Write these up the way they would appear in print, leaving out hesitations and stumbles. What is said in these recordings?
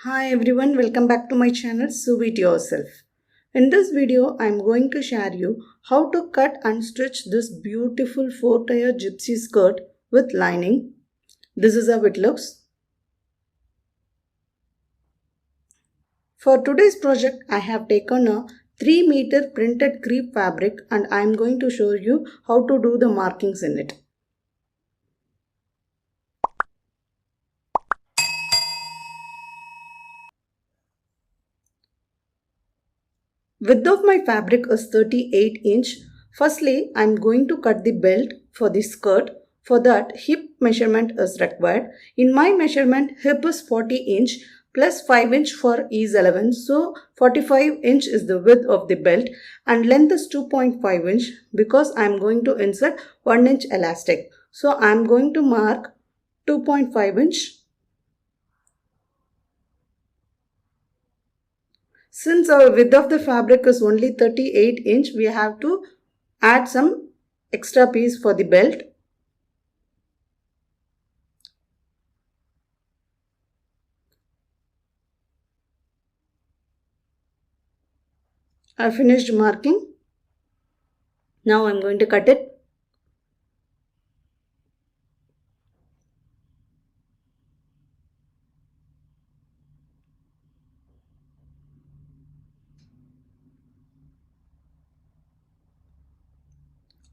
Hi everyone, welcome back to my channel Sew It Yourself. In this video, I am going to share you how to cut and stitch this beautiful 4-tier gypsy skirt with lining. This is how it looks. For today's project, I have taken a 3-meter printed crepe fabric and I am going to show you how to do the markings in it. Width of my fabric is 38 inch. Firstly, I am going to cut the belt for the skirt. For that, hip measurement is required. In my measurement, hip is 40 inch plus 5 inch for ease 11. So, 45 inch is the width of the belt and length is 2.5 inch because I am going to insert 1 inch elastic. So, I am going to mark 2.5 inch. Since our width of the fabric is only 38 inch, we have to add some extra piece for the belt. I finished marking. Now I am going to cut it.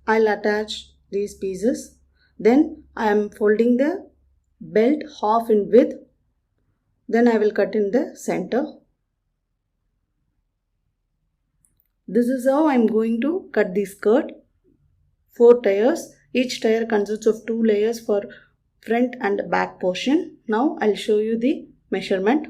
I'll attach these pieces. Then I am folding the belt half in width. Then I will cut in the center. This is how I am going to cut the skirt. 4 tiers. Each tier consists of 2 layers for front and back portion. Now I'll show you the measurement.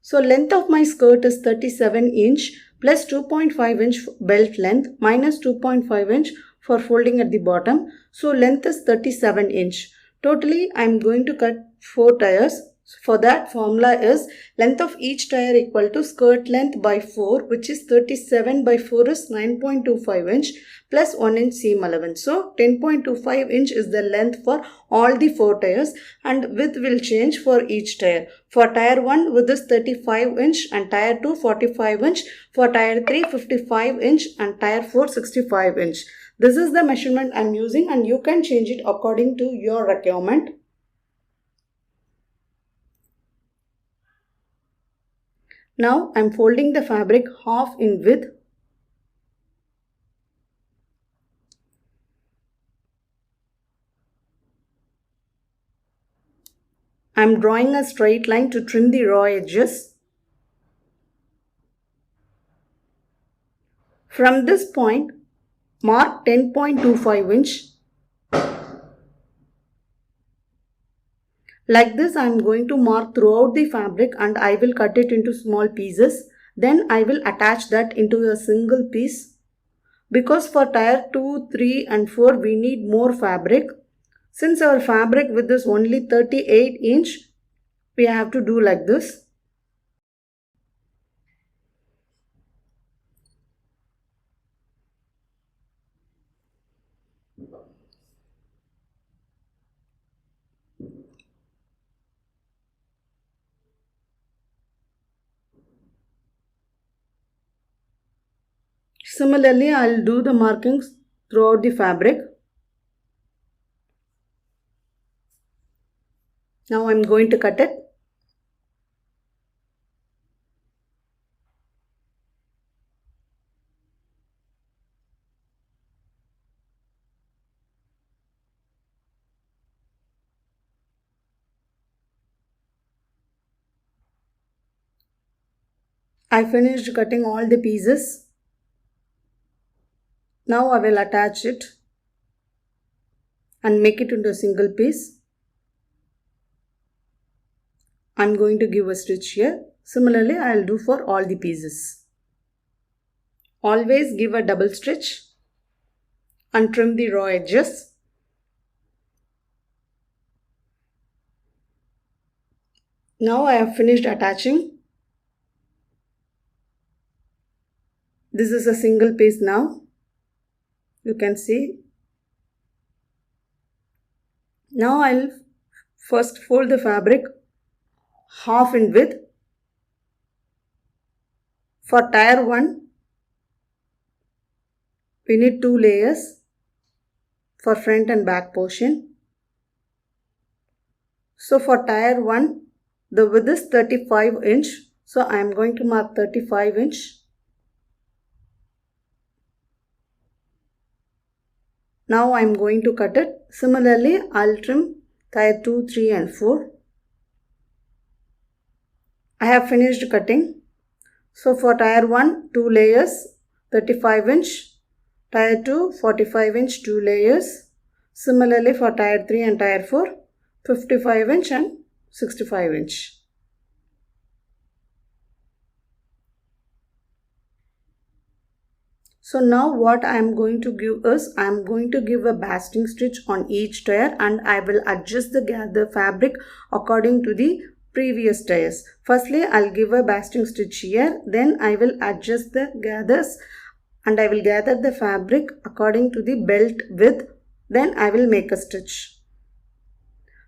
So length of my skirt is 37 inch plus 2.5 inch belt length minus 2.5 inch for folding at the bottom. So length is 37 inch. Totally I am going to cut 4 tiers. For that, formula is length of each tire equal to skirt length by 4, which is 37 by 4 is 9.25 inch plus 1 inch seam allowance. So 10.25 inch is the length for all the 4 tires and width will change for each tire. For tire 1 width is 35 inch and tire 2 45 inch. For tire 3 55 inch and tire 4 65 inch. This is the measurement I am using and you can change it according to your requirement. Now I am folding the fabric half in width. I am drawing a straight line to trim the raw edges. From this point, mark 10.25 inch. Like this, I am going to mark throughout the fabric and I will cut it into small pieces. Then I will attach that into a single piece. Because for tire 2, 3 and 4 we need more fabric. Since our fabric width is only 38 inch, we have to do like this. Similarly, I will do the markings throughout the fabric. Now I am going to cut it. I finished cutting all the pieces. Now I will attach it and make it into a single piece. I am going to give a stitch here. Similarly, I will do for all the pieces. Always give a double stitch and trim the raw edges. Now I have finished attaching. This is a single piece now. You can see. Now I will first fold the fabric half in width. For tire 1, we need 2 layers for front and back portion. So for tire 1, the width is 35 inch. So I am going to mark 35 inch. Now I am going to cut it. Similarly, I'll trim tire 2, 3 and 4. I have finished cutting. So for tire 1, 2 layers, 35 inch. Tire 2, 45 inch, 2 layers. Similarly for tire 3 and tire 4, 55 inch and 65 inch. So now what I am going to give is, I am going to give a basting stitch on each tire and I will adjust the gather fabric according to the previous tires. Firstly, I'll give a basting stitch here, then I will adjust the gathers and I will gather the fabric according to the belt width, then I will make a stitch.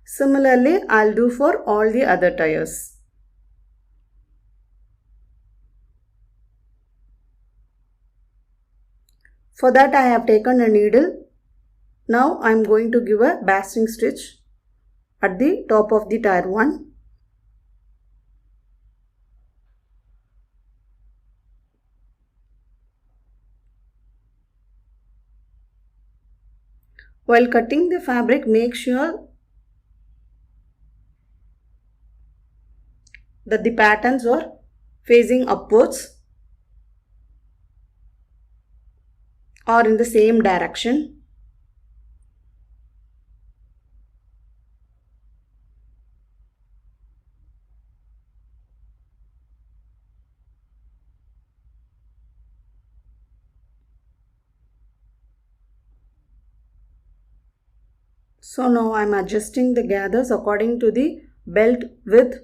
Similarly, I'll do for all the other tires. For that I have taken a needle. Now I am going to give a basting stitch at the top of the tire 1. While cutting the fabric, make sure that the patterns are facing upwards or in the same direction. So now I am adjusting the gathers according to the belt width.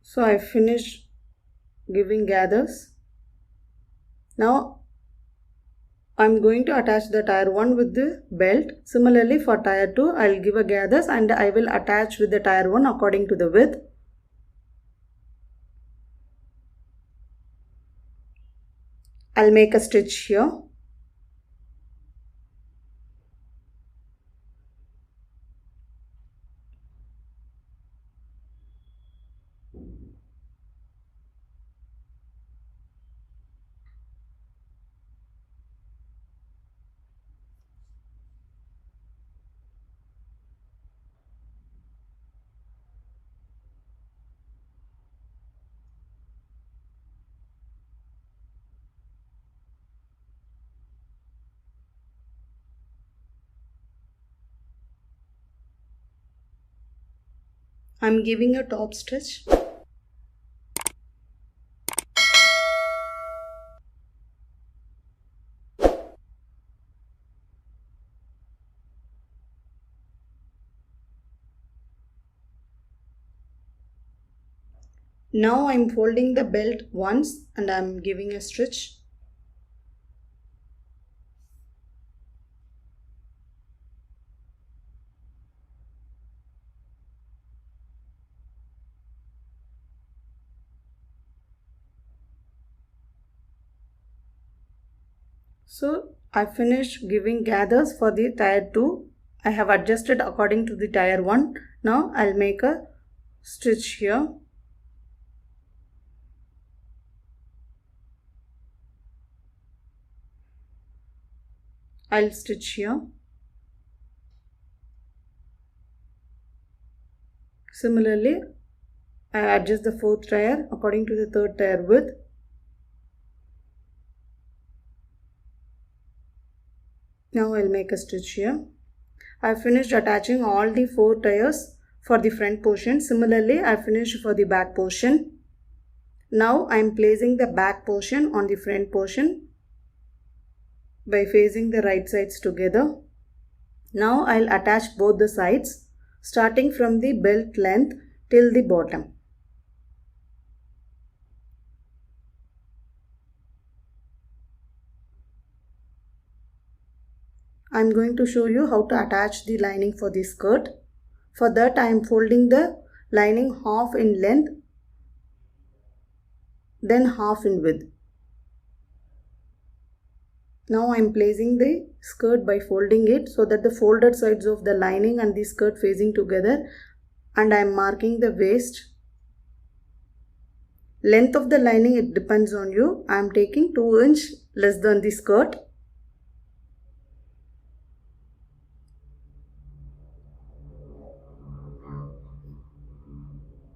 So I finished giving gathers. Now I am going to attach the tire 1 with the belt. Similarly for tire 2, I will give a gathers and I will attach with the tire 1 according to the width. I'll make a stitch here. I'm giving a top stitch. Now I'm folding the belt once and I'm giving a stitch. So I finished giving gathers for the tire 2. I have adjusted according to the tire 1. Now I'll make a stitch here. I'll stitch here. Similarly, I adjust the 4th tire according to the 3rd tire width. Now I'll make a stitch here. I finished attaching all the 4 tires for the front portion. Similarly, I finished for the back portion. Now I am placing the back portion on the front portion by facing the right sides together. Now I'll attach both the sides starting from the belt length till the bottom. I'm going to show you how to attach the lining for the skirt. For that, I am folding the lining half in length, then half in width. Now I am placing the skirt by folding it so that the folded sides of the lining and the skirt facing together, and I am marking the waist. Length of the lining, it depends on you. I am taking 2 inches less than the skirt.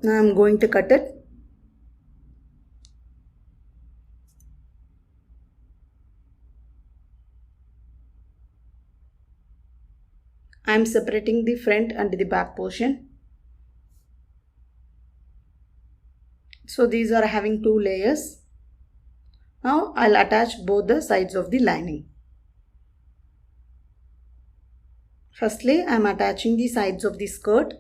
Now I am going to cut it. I am separating the front and the back portion. So these are having 2 layers. Now I'll attach both the sides of the lining. Firstly, I am attaching the sides of the skirt.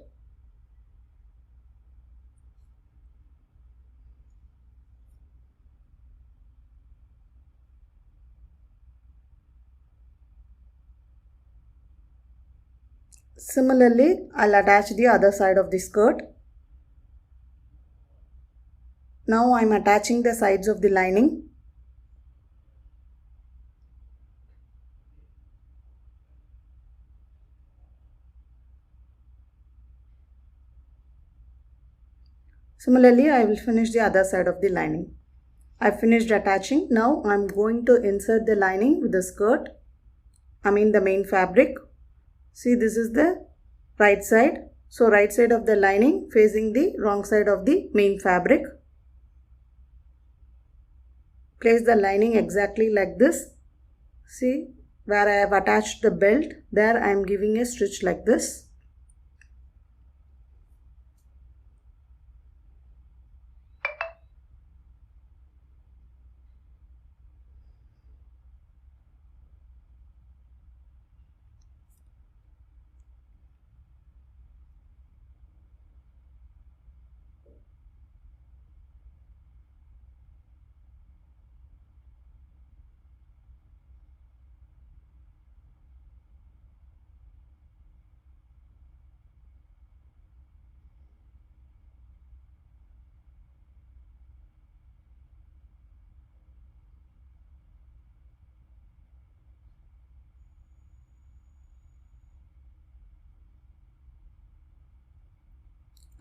Similarly, I'll attach the other side of the skirt. Now I am attaching the sides of the lining. Similarly, I will finish the other side of the lining. I finished attaching. Now I am going to insert the lining with the skirt. The main fabric. See, this is the right side. So right side of the lining facing the wrong side of the main fabric. Place the lining exactly like this. See, where I have attached the belt, there I am giving a stitch like this.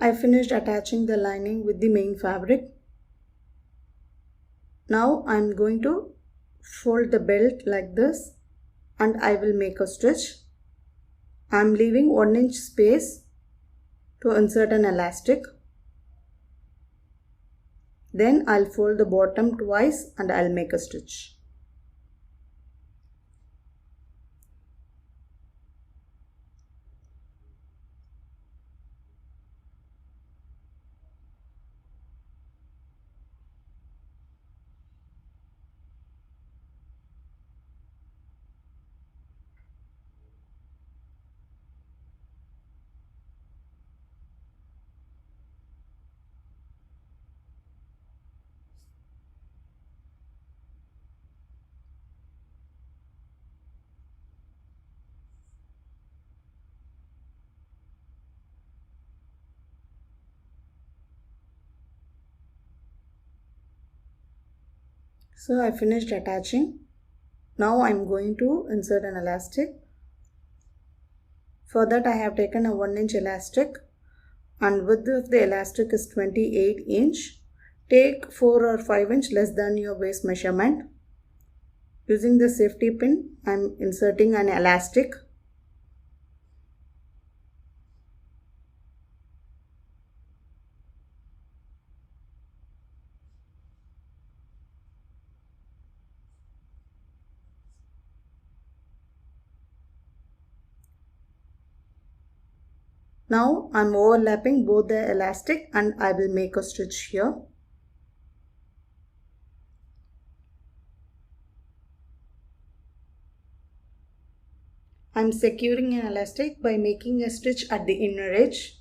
I finished attaching the lining with the main fabric. Now I am going to fold the belt like this and I will make a stitch. I am leaving 1 inch space to insert an elastic. Then I'll fold the bottom twice and I'll make a stitch. So I finished attaching. Now I am going to insert an elastic. For that I have taken a 1 inch elastic and width of the elastic is 28 inch. Take 4 or 5 inch less than your waist measurement. Using the safety pin, I am inserting an elastic. Now I am overlapping both the elastic and I will make a stitch here. I am securing an elastic by making a stitch at the inner edge.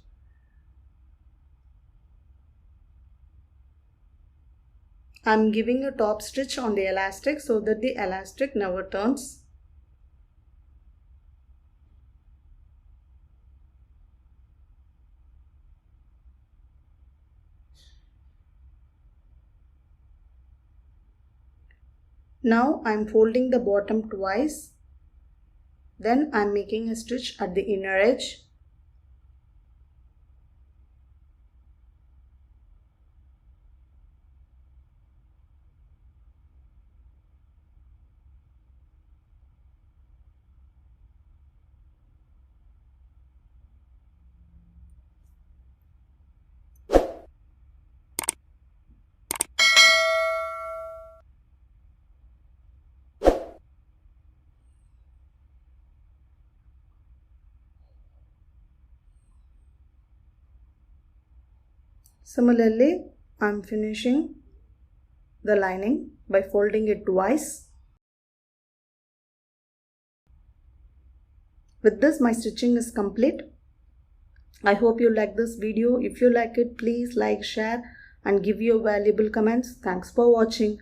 I am giving a top stitch on the elastic so that the elastic never turns. Now I am folding the bottom twice. Then I am making a stitch at the inner edge. Similarly, I am finishing the lining by folding it twice. With this, my stitching is complete. I hope you like this video. If you like it, please like, share and give your valuable comments. Thanks for watching.